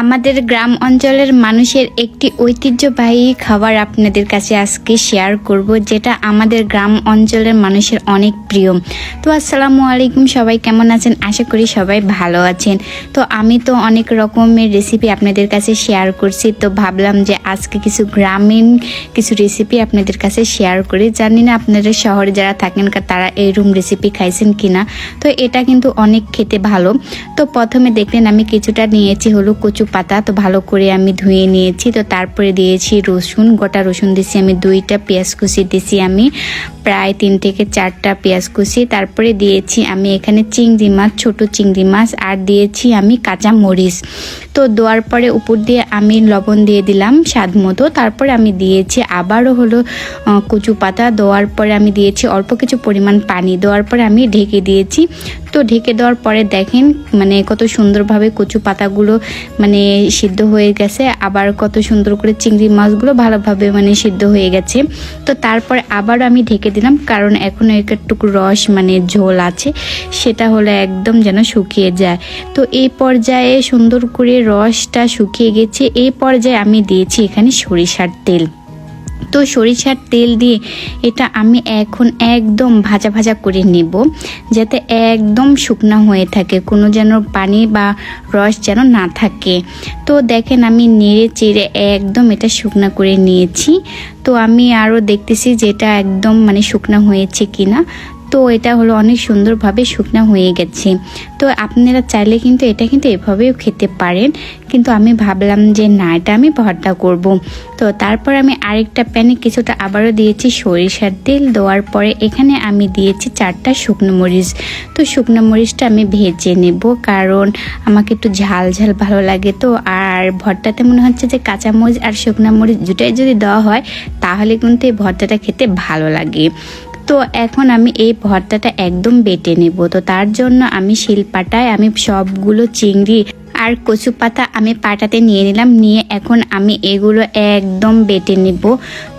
আমাদের গ্রাম অঞ্চলের মানুষের একটি ঐতিহ্যবাহী খাবার আপনাদের কাছে আজকে শেয়ার করব, যেটা আমাদের গ্রাম অঞ্চলের মানুষের অনেক প্রিয়। তো আসসালামু আলাইকুম, সবাই কেমন আছেন? আশা করি সবাই ভালো আছেন। তো আমি তো অনেক রকমের রেসিপি আপনাদের কাছে শেয়ার করছি, তো ভাবলাম যে আজকে কিছু গ্রামীণ কিছু রেসিপি আপনাদের কাছে শেয়ার করি। জানি না আপনাদের শহরে যারা থাকেন তারা এইরকম রেসিপি খাইছেন কিনা। তো এটা কিন্তু অনেক খেতে ভালো। তো প্রথমে দেখলেন আমি কিছুটা নিয়েছি হলো কচু পাতা, তো ভালো করে আমি ধুয়ে নিয়েছি। তো তারপরে দিয়েছি রসুন, গোটা রসুন দিয়েছি আমি 2টা, পেঁয়াজ কুচি দিয়েছি আমি প্রায় 3 থেকে 4টা পেঁয়াজ কুচি। তারপরে দিয়েছি আমি এখানে চিংড়ি মাছ, ছোট চিংড়ি মাছ, আর দিয়েছি আমি কাঁচা মরিচ। তো দেওয়ার পরে উপর দিয়ে আমি লবণ দিয়ে দিলাম স্বাদ মতো। তারপরে আমি দিয়েছি আবারও হলো কচু পাতা, দেওয়ার পরে আমি দিয়েছি অল্প কিছু পরিমাণ পানি, দেওয়ার পরে আমি ঢেকে দিয়েছি। তো ঢেকে দেওয়ার পরে দেখেন মানে কত সুন্দরভাবে কচু পাতাগুলো মানে সিদ্ধ হয়ে গেছে, আবার কত সুন্দর করে চিংড়ি মাছগুলো ভালোভাবে মানে সিদ্ধ হয়ে গেছে। তো তারপরে আবারও আমি ঢেকে দিলাম, কারণ এখনও একটুকু রস মানে ঝোল আছে, সেটা হলো একদম যেন শুকিয়ে যায়। তো এই পর্যায়ে সুন্দর করে রসটা শুকিয়ে গেছে। এই পর্যায়ে আমি দিয়েছি এখানে সরিষার তেল। তো সরিষার তেল দিয়ে এটা আমি এখন একদম ভাজা ভাজা করে নেব, যাতে একদম শুকনা হয়ে থাকে, কোনো যেন পানি বা রস যেন না থাকে। তো দেখেন আমি নেড়ে চেড়ে একদম এটা শুকনা করে নিয়েছি। তো আমি আরও দেখতেছি যে এটা একদম মানে শুকনা হয়েছে কিনা। তো এটা হলো অনেক সুন্দরভাবে শুকনা হয়ে গেছে। তো আপনারা চাইলে কিন্তু এটা কিন্তু এভাবেও খেতে পারেন, কিন্তু আমি ভাবলাম যে না, এটা আমি ভর্তা করব। তো তারপর আমি আরেকটা প্যানে কিছুটা আবারও দিয়েছি সরিষার তেল, দেওয়ার পরে এখানে আমি দিয়েছি 4টা শুকনো মরিচ। তো শুকনো মরিচটা আমি ভেজে নেব, কারণ আমাকে একটু ঝাল ঝাল ভালো লাগে। তো আর ভর্তাতে মনে হচ্ছে যে কাঁচা মরিচ আর শুকনো মরিচ দুটাই যদি দেওয়া হয় তাহলে কিন্তু এই ভর্তাটা খেতে ভালো লাগে। তো এখন আমি এই ভর্তাটা একদম বেটে নেব। তো তার জন্য আমি শিলপাটায় আমি সবগুলো চিংড়ি আর কচু পাতা আমি পাটাতে নিয়ে নিলাম, নিয়ে এখন আমি এগুলো একদম বেটে নেব।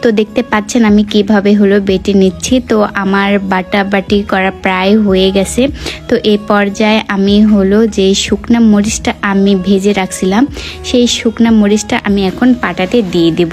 তো দেখতে পাচ্ছেন আমি কিভাবে হলো বেটে নিচ্ছি। তো আমার বাটাবাটি করা প্রায় হয়ে গেছে। তো এই পর্যায়ে আমি হলো যে শুকনা মরিচটা আমি ভেজে রাখছিলাম, সেই শুকনা মরিচটা আমি এখন পাটাতে দিয়ে দেব।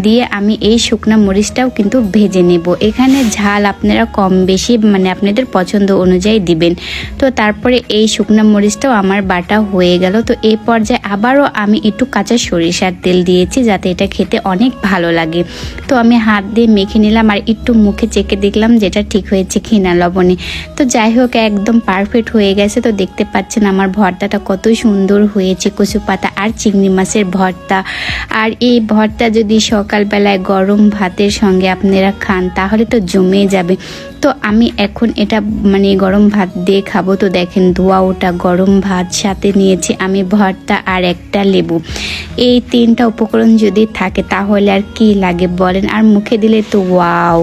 দিয়ে আমি এই শুকনা মরিচটাও কিন্তু ভেজে নেব। এখানে ঝাল আপনারা কম বেশি মানে আপনাদের পছন্দ অনুযায়ী দিবেন। তো তারপরে এই শুকনা মরিচটাও আমার বাটা হয়ে গেল। তো এই পর্যায়ে আবারও আমি একটু কাঁচা সরিষার তেল দিয়েছি, যাতে এটা খেতে অনেক ভালো লাগে। তো আমি হাত দিয়ে মেখে নিলাম আর একটু মুখে চেখে দেখলাম যেটা ঠিক হয়েছে কিনা লবণে। তো যাই হোক একদম পারফেক্ট হয়ে গেছে। তো দেখতে পাচ্ছেন আমার ভর্তাটা কত সুন্দর হয়েছে, কচু পাতা আর চিংড়ি মাছের ভর্তা। আর এই ভর্তা যদি সকালবেলায় গরম ভাতের সঙ্গে আপনারা খান তাহলে তো জমে যাবে। তো আমি এখন এটা মানে গরম ভাত দিয়ে খাবো। তো দেখেন ধোয়া ওটা গরম ভাত, সাথে নিয়েছি আমি ভর্তা আর একটা লেবু। এই 3টা উপকরণ যদি থাকে তাহলে আর কি লাগে বলেন, আর মুখে দিলে তো ওয়াও।